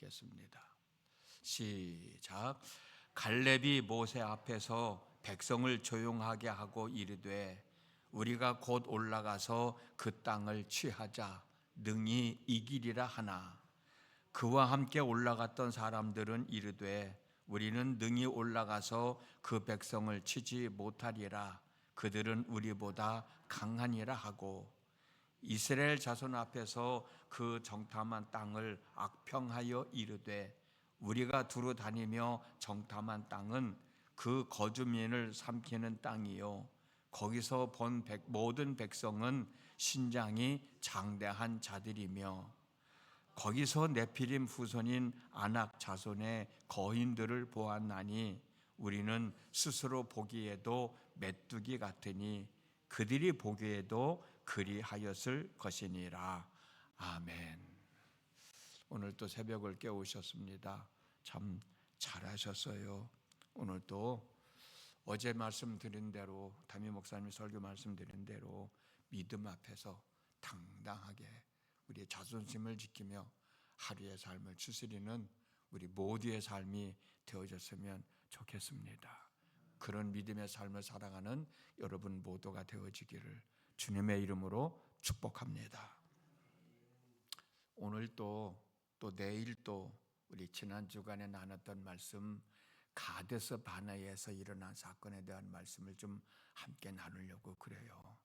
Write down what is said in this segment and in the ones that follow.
하겠습니다. 시작. 갈렙이 모세 앞에서 백성을 조용하게 하고 이르되 우리가 곧 올라가서 그 땅을 취하자 능히 이기리라 하나 그와 함께 올라갔던 사람들은 이르되 우리는 능히 올라가서 그 백성을 치지 못하리라 그들은 우리보다 강하니라 하고 이스라엘 자손 앞에서 그 정탐한 땅을 악평하여 이르되 우리가 두루 다니며 정탐한 땅은 그 거주민을 삼키는 땅이요 거기서 본 모든 백성은 신장이 장대한 자들이며 거기서 네피림 후손인 아낙 자손의 거인들을 보았나니 우리는 스스로 보기에도 메뚜기 같으니 그들이 보기에도 그리하였을 것이니라. 아멘. 오늘 또 새벽을 깨우셨습니다. 참 잘하셨어요. 오늘 또 어제 말씀드린 대로 담임 목사님 설교 말씀드린 대로 믿음 앞에서 당당하게 우리의 자존심을 지키며 하루의 삶을 추스리는 우리 모두의 삶이 되어졌으면 좋겠습니다. 그런 믿음의 삶을 살아가는 여러분 모두가 되어지기를 주님의 이름으로 축복합니다. 오늘 또 내일 또 우리 지난 주간에 나눴던 말씀 가데스 바네아에서 일어난 사건에 대한 말씀을 좀 함께 나누려고 그래요.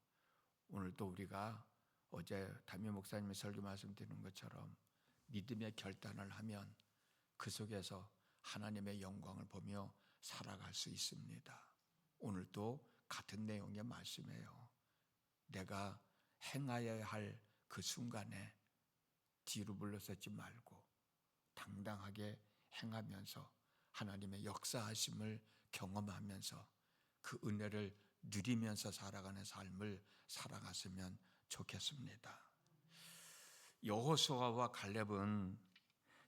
오늘 또 우리가 어제 담임 목사님이 설교 말씀드린 것처럼 믿음의 결단을 하면 그 속에서 하나님의 영광을 보며 살아갈 수 있습니다. 오늘도 같은 내용의 말씀이에요. 내가 행하여야 할 그 순간에 뒤로 물러서지 말고 당당하게 행하면서 하나님의 역사하심을 경험하면서 그 은혜를 누리면서 살아가는 삶을 살아갔으면 좋겠습니다. 여호수아와 갈렙은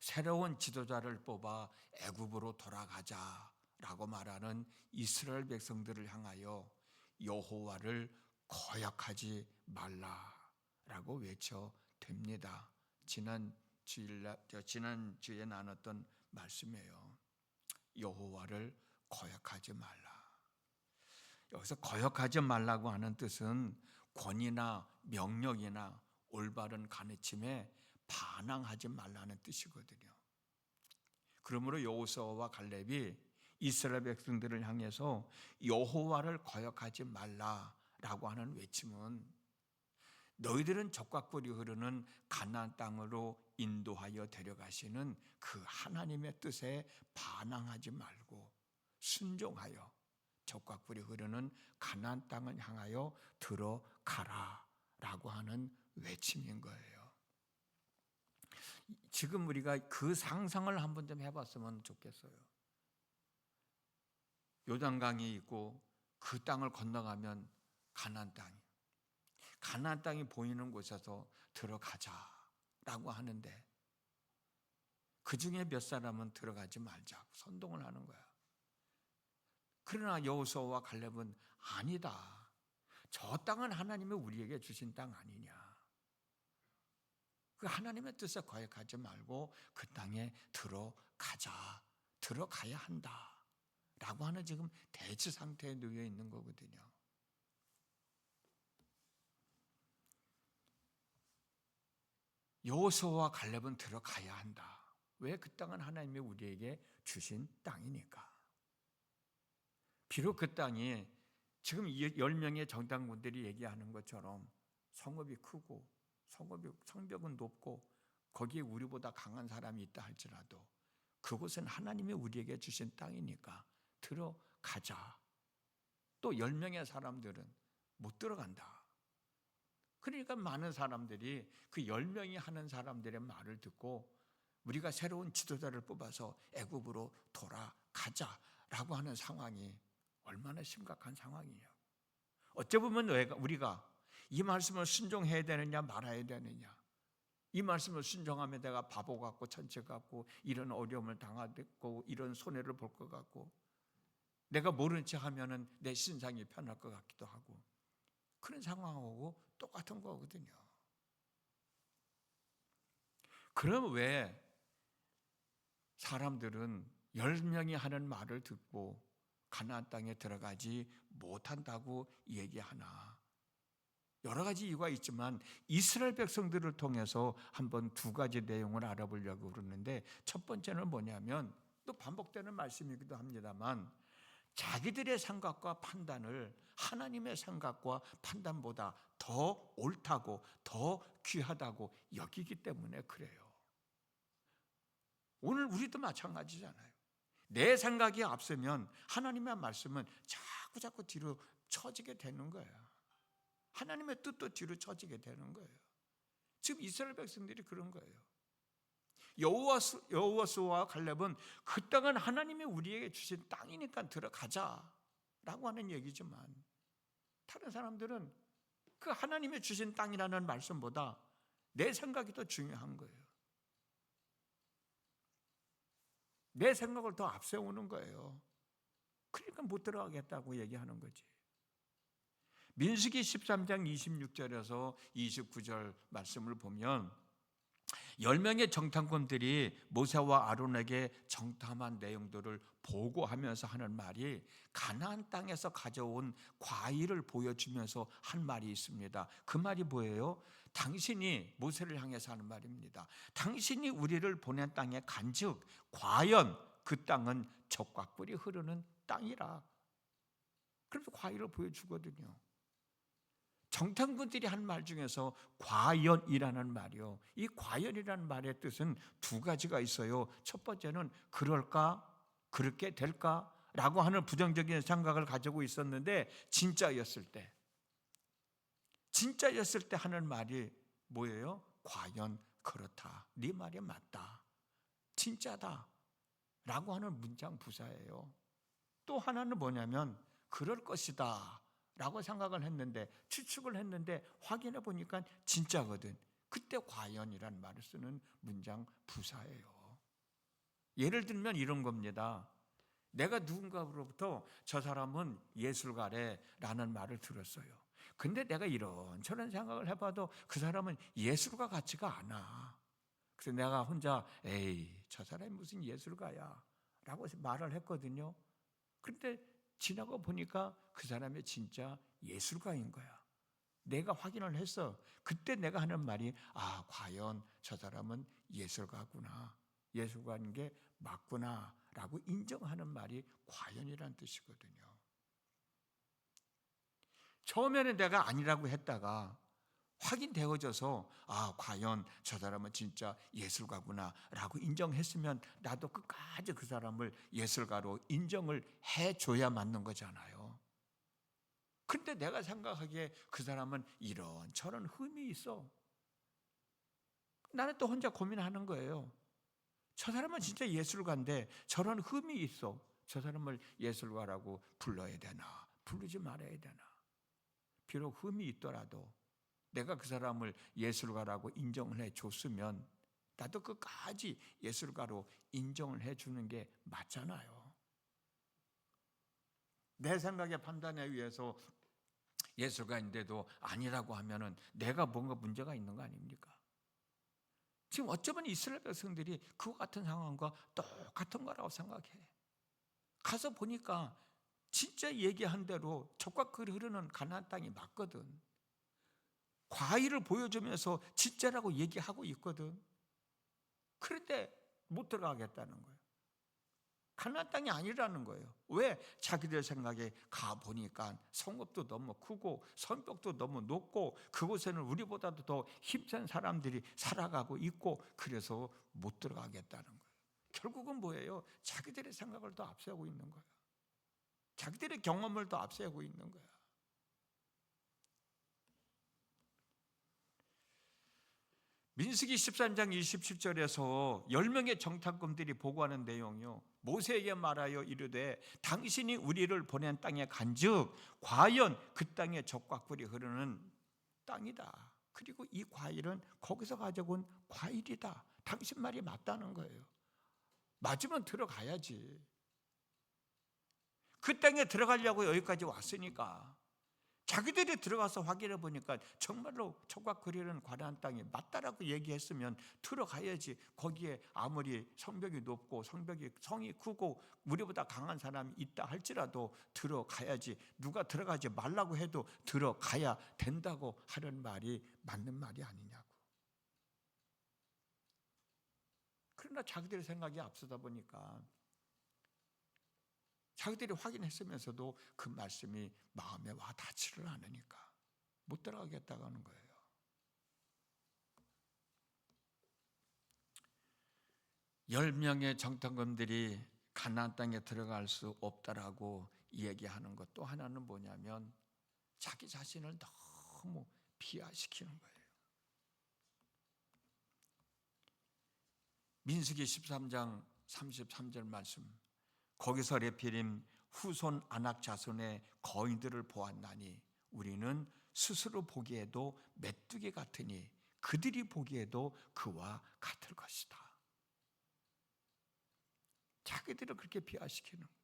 새로운 지도자를 뽑아 애굽으로 돌아가자라고 말하는 이스라엘 백성들을 향하여 여호와를 거역하지 말라라고 외쳐댑니다. 지난주에 나눴던 말씀이에요. 여호와를 거역하지 말라. 여기서 거역하지 말라고 하는 뜻은 권위나 명령이나 올바른 가르침에 반항하지 말라는 뜻이거든요. 그러므로 여호수아와 갈렙이 이스라엘 백성들을 향해서 여호와를 거역하지 말라라고 하는 외침은 너희들은 적과 꿀이 흐르는 가나안 땅으로 인도하여 데려가시는 그 하나님의 뜻에 반항하지 말고 순종하여 적과 꿀이 흐르는 가나안 땅을 향하여 들어가라라고 하는 외침인 거예요. 지금 우리가 그 상상을 한번 좀 해봤으면 좋겠어요. 요단강이 있고 그 땅을 건너가면 가나안 땅이 보이는 곳에서 들어가자라고 하는데 그 중에 몇 사람은 들어가지 말자고 선동을 하는 거야. 그러나 여호수아와 갈렙은 아니다. 저 땅은 하나님이 우리에게 주신 땅 아니냐. 그 하나님의 뜻에 거역하지 말고 그 땅에 들어가야 한다라고 하는 지금 대치 상태에 놓여 있는 거거든요. 여호수아와 갈렙은 들어가야 한다. 왜? 그 땅은 하나님이 우리에게 주신 땅이니까. 비록 그 땅이 지금 10명의 정탐꾼들이 얘기하는 것처럼 성읍이 크고 성벽은 높고 거기에 우리보다 강한 사람이 있다 할지라도 그곳은 하나님이 우리에게 주신 땅이니까 들어가자. 또 10명의 사람들은 못 들어간다. 그러니까 많은 사람들이 그 10명이 하는 사람들의 말을 듣고 우리가 새로운 지도자를 뽑아서 애굽으로 돌아가자라고 하는 상황이 얼마나 심각한 상황이에요. 어찌 보면 우리가 이 말씀을 순종해야 되느냐 말아야 되느냐, 이 말씀을 순종하면 내가 바보 같고 천체 같고 이런 어려움을 당하고 이런 손해를 볼 것 같고 내가 모른 척 하면 내 신상이 편할 것 같기도 하고 그런 상황하고 똑같은 거거든요. 그럼 왜 사람들은 10명이 하는 말을 듣고 가나안 땅에 들어가지 못한다고 얘기하나? 여러 가지 이유가 있지만 이스라엘 백성들을 통해서 한번 두 가지 내용을 알아보려고 그러는데, 첫 번째는 뭐냐면, 또 반복되는 말씀이기도 합니다만, 자기들의 생각과 판단을 하나님의 생각과 판단보다 더 옳다고, 더 귀하다고 여기기 때문에 그래요. 오늘 우리도 마찬가지잖아요. 내 생각이 앞서면 하나님의 말씀은 자꾸 뒤로 처지게 되는 거예요. 하나님의 뜻도 뒤로 처지게 되는 거예요. 지금 이스라엘 백성들이 그런 거예요. 여호수아와 갈렙은 그 땅은 하나님이 우리에게 주신 땅이니까 들어가자라고 하는 얘기지만, 다른 사람들은 그 하나님이 주신 땅이라는 말씀보다 내 생각이 더 중요한 거예요. 내 생각을 더 앞세우는 거예요. 그러니까 못 들어가겠다고 얘기하는 거지. 민수기 13장 26절에서 29절 말씀을 보면 10명의 정탐꾼들이 모세와 아론에게 정탐한 내용들을 보고하면서 하는 말이, 가나안 땅에서 가져온 과일을 보여주면서 한 말이 있습니다. 그 말이 뭐예요? 당신이, 모세를 향해서 하는 말입니다. 당신이 우리를 보낸 땅에 간즉 과연 그 땅은 젖과 꿀이 흐르는 땅이라. 그래서 과일을 보여주거든요. 정탐꾼들이 한 말 중에서 과연이라는 말이요, 이 과연이라는 말의 뜻은 두 가지가 있어요. 첫 번째는 그럴까? 그렇게 될까? 라고 하는 부정적인 생각을 가지고 있었는데, 진짜였을 때 하는 말이 뭐예요? 과연 그렇다, 네 말이 맞다, 진짜다 라고 하는 문장 부사예요. 또 하나는 뭐냐면 그럴 것이다 라고 생각을 했는데, 추측을 했는데 확인해 보니까 진짜거든. 그때 과연이라는 말을 쓰는 문장 부사예요. 예를 들면 이런 겁니다. 내가 누군가로부터 저 사람은 예술가래 라는 말을 들었어요. 근데 내가 이런저런 생각을 해봐도 그 사람은 예술가 같지가 않아. 그래서 내가 혼자 에이, 저 사람이 무슨 예술가야 라고 말을 했거든요. 그런데 지나고 보니까 그 사람이 진짜 예술가인 거야. 내가 확인을 했어. 그때 내가 하는 말이, 아, 과연 저 사람은 예술가구나, 예술가인 게 맞구나 라고 인정하는 말이 과연이라는 뜻이거든요. 처음에는 내가 아니라고 했다가 확인되어져서, 아, 과연 저 사람은 진짜 예술가구나 라고 인정했으면 나도 끝까지 그 사람을 예술가로 인정을 해줘야 맞는 거잖아요. 근데 내가 생각하기에 그 사람은 이런저런 흠이 있어. 나는 또 혼자 고민하는 거예요. 저 사람은 진짜 예술가인데 저런 흠이 있어. 저 사람을 예술가라고 불러야 되나, 부르지 말아야 되나. 비록 흠이 있더라도 내가 그 사람을 예술가라고 인정을 해줬으면 나도 끝까지 예술가로 인정을 해주는 게 맞잖아요. 내 생각의 판단에 의해서 예술가인데도 아니라고 하면은 내가 뭔가 문제가 있는 거 아닙니까? 지금 어쩌면 이스라엘 백성들이 그와 같은 상황과 똑같은 거라고 생각해. 가서 보니까 진짜 얘기한 대로 젖과 꿀이 흐르는 가나안 땅이 맞거든. 과일을 보여주면서 진짜라고 얘기하고 있거든. 그런데 못 들어가겠다는 거예요. 가나안 땅이 아니라는 거예요. 왜? 자기들 생각에 가보니까 성읍도 너무 크고 성벽도 너무 높고 그곳에는 우리보다도 더 힘센 사람들이 살아가고 있고, 그래서 못 들어가겠다는 거예요. 결국은 뭐예요? 자기들의 생각을 더 앞세우고 있는 거예요. 자기들의 경험을 더 앞세우고 있는 거예요. 민수기 13장 27절에서 10명의 정탐꾼들이 보고하는 내용이요, 모세에게 말하여 이르되 당신이 우리를 보낸 땅에 간즉 과연 그 땅에 젖과 꿀이 흐르는 땅이다. 그리고 이 과일은 거기서 가져온 과일이다. 당신 말이 맞다는 거예요. 맞으면 들어가야지. 그 땅에 들어가려고 여기까지 왔으니까 자기들이 들어가서 확인해 보니까 정말로 촉각 그리는 가나안 땅이 맞다라고 얘기했으면 들어가야지. 거기에 아무리 성벽이 높고 성이 크고 우리보다 강한 사람이 있다 할지라도 들어가야지. 누가 들어가지 말라고 해도 들어가야 된다고 하는 말이 맞는 말이 아니냐고. 그러나 자기들의 생각이 앞서다 보니까 자기들이 확인했으면서도 그 말씀이 마음에 와 닿지를 않으니까 못 들어가겠다고 하는 거예요. 열 명의 정탐꾼들이 가나안 땅에 들어갈 수 없다라고 얘기하는 것 또 하나는 뭐냐면 자기 자신을 너무 비하시키는 거예요. 민수기 13장 33절 말씀, 거기서 레피림 후손 아낙 자손의 거인들을 보았나니 우리는 스스로 보기에도 메뚜기 같으니 그들이 보기에도 그와 같을 것이다. 자기들을 그렇게 비하시키는 거예요.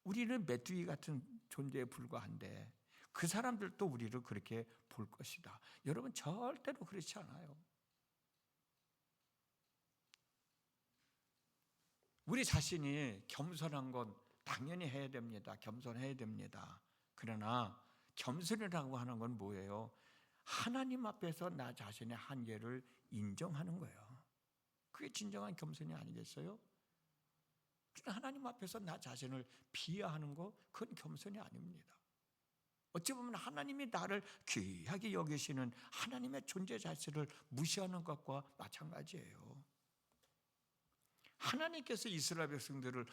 우리는 메뚜기 같은 존재에 불과한데 그 사람들도 우리를 그렇게 볼 것이다. 여러분 절대로 그렇지 않아요. 우리 자신이 겸손한 건 당연히 해야 됩니다. 겸손해야 됩니다. 그러나 겸손이라고 하는 건 뭐예요? 하나님 앞에서 나 자신의 한계를 인정하는 거예요. 그게 진정한 겸손이 아니겠어요? 하나님 앞에서 나 자신을 비하하는 거, 그건 겸손이 아닙니다. 어찌 보면 하나님이 나를 귀하게 여기시는 하나님의 존재 자체를 무시하는 것과 마찬가지예요. 하나님께서 이스라엘 백성들을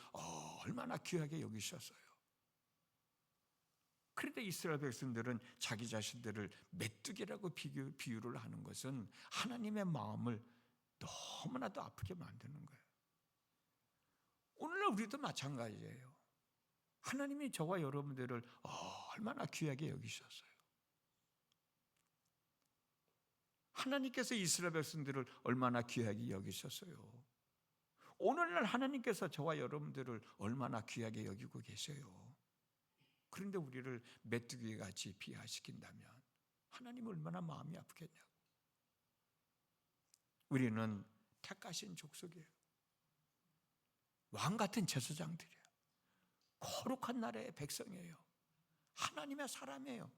얼마나 귀하게 여기셨어요. 그런데 이스라엘 백성들은 자기 자신들을 메뚜기라고 비유를 하는 것은 하나님의 마음을 너무나도 아프게 만드는 거예요. 오늘날 우리도 마찬가지예요. 하나님이 저와 여러분들을 얼마나 귀하게 여기셨어요. 하나님께서 이스라엘 백성들을 얼마나 귀하게 여기셨어요. 오늘날 하나님께서 저와 여러분들을 얼마나 귀하게 여기고 계세요. 그런데 우리를 메뚜기같이 비하시킨다면 하나님은 얼마나 마음이 아프겠냐고. 우리는 택하신 족속이에요. 왕같은 제사장들이에요. 거룩한 나라의 백성이에요. 하나님의 사람이에요.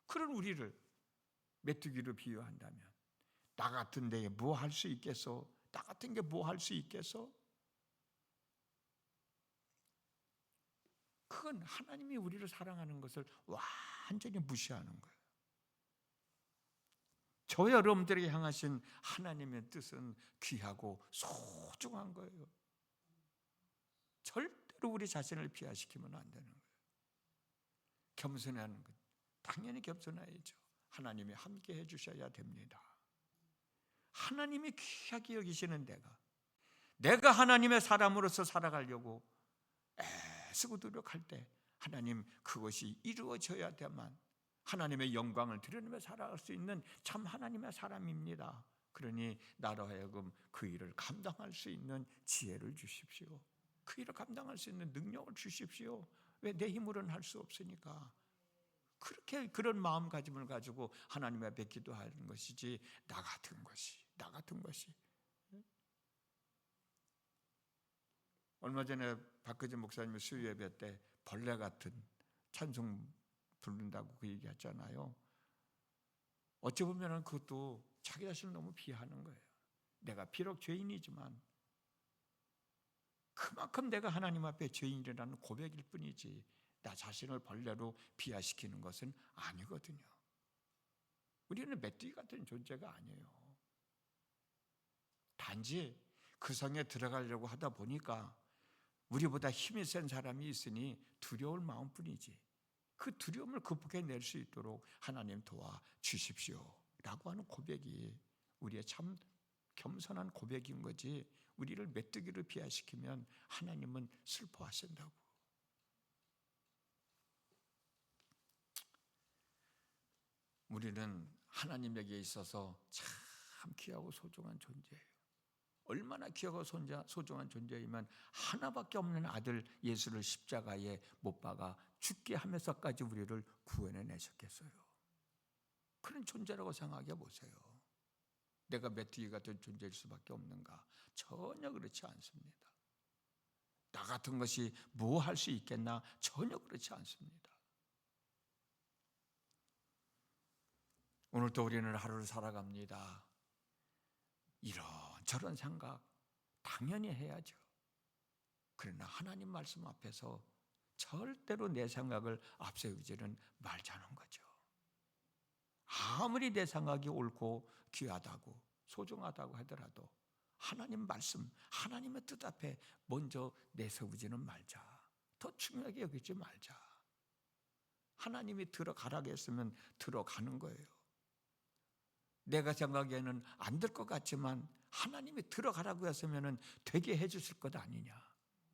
그런 우리를 메뚜기로 비유한다면 나 같은 데에 뭐 할 수 있겠어? 나 같은 게 뭐 할 수 있겠어? 그건 하나님이 우리를 사랑하는 것을 완전히 무시하는 거예요. 저 여러분들에게 향하신 하나님의 뜻은 귀하고 소중한 거예요. 절대로 우리 자신을 비하시키면 안 되는 거예요. 겸손하는 것, 당연히 겸손해야죠. 하나님이 함께 해주셔야 됩니다. 하나님이 귀하게 여기시는 내가 하나님의 사람으로서 살아가려고 애쓰고 노력할 때 하나님 그것이 이루어져야만 하나님의 영광을 드러내며 살아갈 수 있는 참 하나님의 사람입니다. 그러니 나로 하여금 그 일을 감당할 수 있는 지혜를 주십시오. 그 일을 감당할 수 있는 능력을 주십시오. 왜? 내 힘으로는 할 수 없으니까. 그런 마음가짐을 가지고 하나님 앞에 기도하는 것이지 나 같은 것이. 얼마 전에 박근진 목사님이 수요 예배 때 벌레 같은 찬송 부른다고 그 얘기했잖아요. 어찌 보면 그것도 자기 자신을 너무 비하하는 거예요. 내가 비록 죄인이지만 그만큼 내가 하나님 앞에 죄인이라는 고백일 뿐이지 나 자신을 벌레로 비하시키는 것은 아니거든요. 우리는 메뚜기 같은 존재가 아니에요. 단지 그 성에 들어가려고 하다 보니까 우리보다 힘이 센 사람이 있으니 두려울 마음뿐이지 그 두려움을 극복해낼 수 있도록 하나님 도와주십시오 라고 하는 고백이 우리의 참 겸손한 고백인 거지, 우리를 메뚜기로 비하시키면 하나님은 슬퍼하신다고. 우리는 하나님에게 있어서 참 귀하고 소중한 존재예요. 얼마나 귀하고 소중한 존재이면 하나밖에 없는 아들 예수를 십자가에 못 박아 죽게 하면서까지 우리를 구원해 내셨겠어요. 그런 존재라고 생각해 보세요. 내가 메뚜기 같은 존재일 수밖에 없는가? 전혀 그렇지 않습니다. 나 같은 것이 뭐 할 수 있겠나? 전혀 그렇지 않습니다. 오늘도 우리는 하루를 살아갑니다. 이런저런 생각 당연히 해야죠. 그러나 하나님 말씀 앞에서 절대로 내 생각을 앞세우지는 말자는 거죠. 아무리 내 생각이 옳고 귀하다고 소중하다고 하더라도 하나님 말씀, 하나님의 뜻 앞에 먼저 내세우지는 말자. 더 중요하게 여기지 말자. 하나님이 들어가라고 했으면 들어가는 거예요. 내가 생각에는 안 될 것 같지만 하나님이 들어가라고 했으면 되게 해주실 것 아니냐.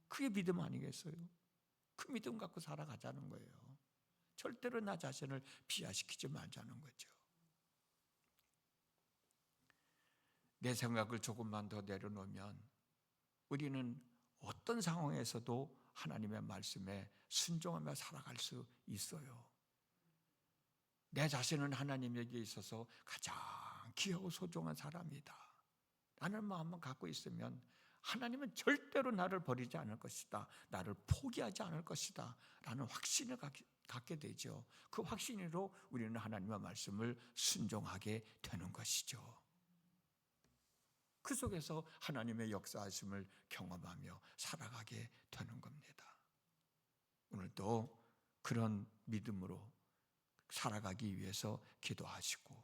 그게 믿음 아니겠어요? 그 믿음 갖고 살아가자는 거예요. 절대로 나 자신을 비하시키지 말자는 거죠. 내 생각을 조금만 더 내려놓으면 우리는 어떤 상황에서도 하나님의 말씀에 순종하며 살아갈 수 있어요. 내 자신은 하나님에게 있어서 가장 귀하고 소중한 사람이다 라는 마음만 갖고 있으면 하나님은 절대로 나를 버리지 않을 것이다, 나를 포기하지 않을 것이다 라는 확신을 갖게 되죠. 그 확신으로 우리는 하나님의 말씀을 순종하게 되는 것이죠. 그 속에서 하나님의 역사하심을 경험하며 살아가게 되는 겁니다. 오늘도 그런 믿음으로 살아가기 위해서 기도하시고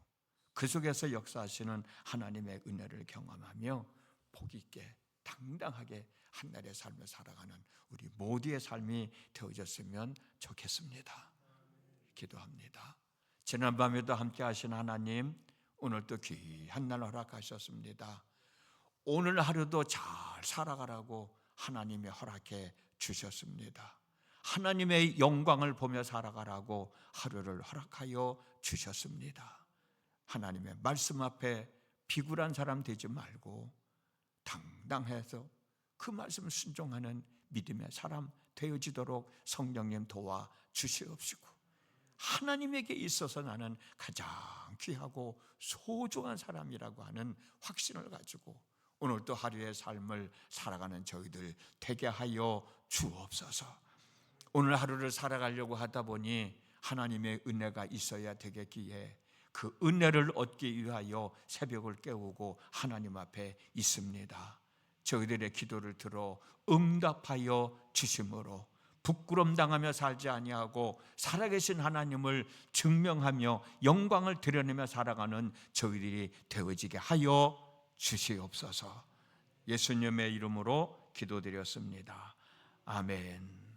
그 속에서 역사하시는 하나님의 은혜를 경험하며 복 있게 당당하게 한날의 삶을 살아가는 우리 모두의 삶이 되어졌으면 좋겠습니다. 기도합니다. 지난밤에도 함께 하신 하나님, 오늘도 귀한 날 허락하셨습니다. 오늘 하루도 잘 살아가라고 하나님이 허락해 주셨습니다. 하나님의 영광을 보며 살아가라고 하루를 허락하여 주셨습니다. 하나님의 말씀 앞에 비굴한 사람 되지 말고 당당해서 그 말씀을 순종하는 믿음의 사람 되어지도록 성령님 도와 주시옵시고, 하나님에게 있어서 나는 가장 귀하고 소중한 사람이라고 하는 확신을 가지고 오늘도 하루의 삶을 살아가는 저희들 되게 하여 주옵소서. 오늘 하루를 살아가려고 하다 보니 하나님의 은혜가 있어야 되겠기에 그 은혜를 얻기 위하여 새벽을 깨우고 하나님 앞에 있습니다. 저희들의 기도를 들어 응답하여 주심으로 부끄럼 당하며 살지 아니하고 살아계신 하나님을 증명하며 영광을 드러내며 살아가는 저희들이 되어지게 하여 주시옵소서. 예수님의 이름으로 기도드렸습니다. 아멘.